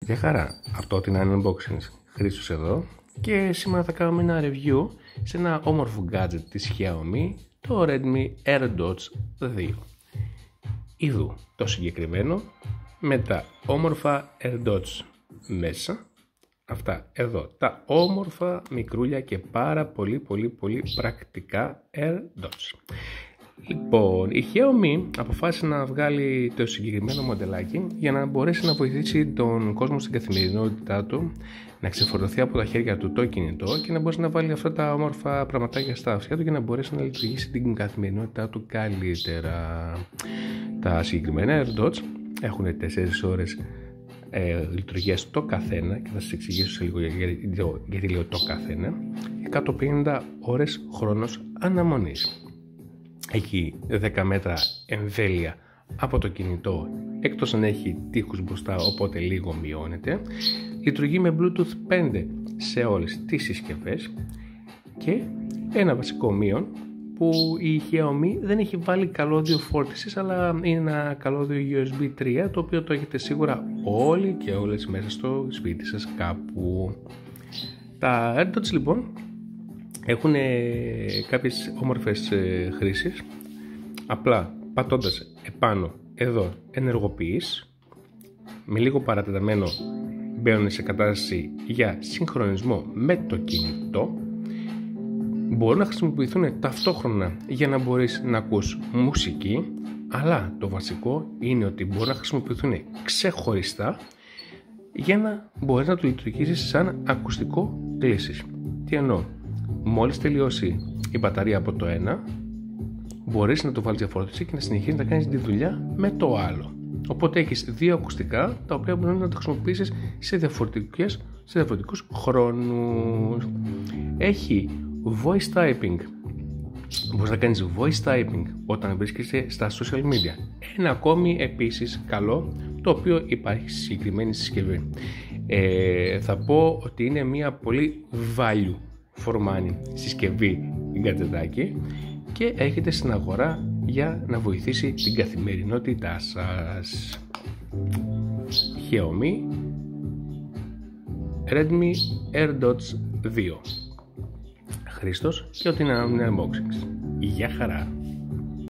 Γεια χαρά, αυτό είναι Unboxing. Χρήστος εδώ και σήμερα θα κάνουμε ένα review σε ένα όμορφο gadget της Xiaomi, το Redmi AirDots 2. Είδου το συγκεκριμένο με τα όμορφα AirDots μέσα, αυτά εδώ τα όμορφα μικρούλια και πάρα πολύ πρακτικά AirDots. Λοιπόν, η Xiaomi αποφάσισε να βγάλει το συγκεκριμένο μοντελάκι για να μπορέσει να βοηθήσει τον κόσμο στην καθημερινότητά του, να ξεφορτωθεί από τα χέρια του το κινητό και να μπορέσει να βάλει αυτά τα όμορφα πραγματάκια στα αυτιά του και να μπορέσει να λειτουργήσει την καθημερινότητά του καλύτερα. Τα συγκεκριμένα AirDots έχουν 4 ώρες λειτουργίας το καθένα και θα σας εξηγήσω σε λίγο γιατί λέω το καθένα. 150 ώρες χρόνος αναμονής. Έχει 10 μέτρα εμβέλεια από το κινητό, εκτός αν έχει τοίχους μπροστά, οπότε λίγο μειώνεται. Λειτουργεί με Bluetooth 5 σε όλες τις συσκευές και ένα βασικό μείον που η Xiaomi δεν έχει βάλει καλώδιο φόρτισης, αλλά είναι ένα καλώδιο USB 3, το οποίο το έχετε σίγουρα όλοι και όλες μέσα στο σπίτι σας κάπου. Τα AirDots λοιπόν έχουν κάποιες όμορφες χρήσεις. Απλά πατώντας επάνω εδώ ενεργοποιείς, με λίγο παρατεταμένο μπαίνουν σε κατάσταση για συγχρονισμό με το κινητό. Μπορούν να χρησιμοποιηθούν ταυτόχρονα για να μπορείς να ακούς μουσική, αλλά το βασικό είναι ότι μπορούν να χρησιμοποιηθούν ξεχωριστά για να μπορείς να το λειτουργήσεις σαν ακουστικό κλήσεις. Τι εννοώ? Μόλις τελειώσει η μπαταρία από το ένα, μπορείς να το βάλεις για φόρτιση και να συνεχίσεις να κάνεις τη δουλειά με το άλλο. Οπότε έχεις δύο ακουστικά τα οποία μπορείς να τα χρησιμοποιήσεις σε διαφορετικούς χρόνους. Έχει voice typing. Μπορείς να κάνεις voice typing όταν βρίσκεσαι στα social media. Ένα ακόμη επίσης καλό, το οποίο υπάρχει στη συγκεκριμένη συσκευή. Θα πω ότι είναι μια πολύ value for money συσκευή γκατζετάκι και έχετε στην αγορά για να βοηθήσει την καθημερινότητά σας. Xiaomi Redmi AirDots 2. Χρήστος και ότι είναι unboxing. Γεια χαρά.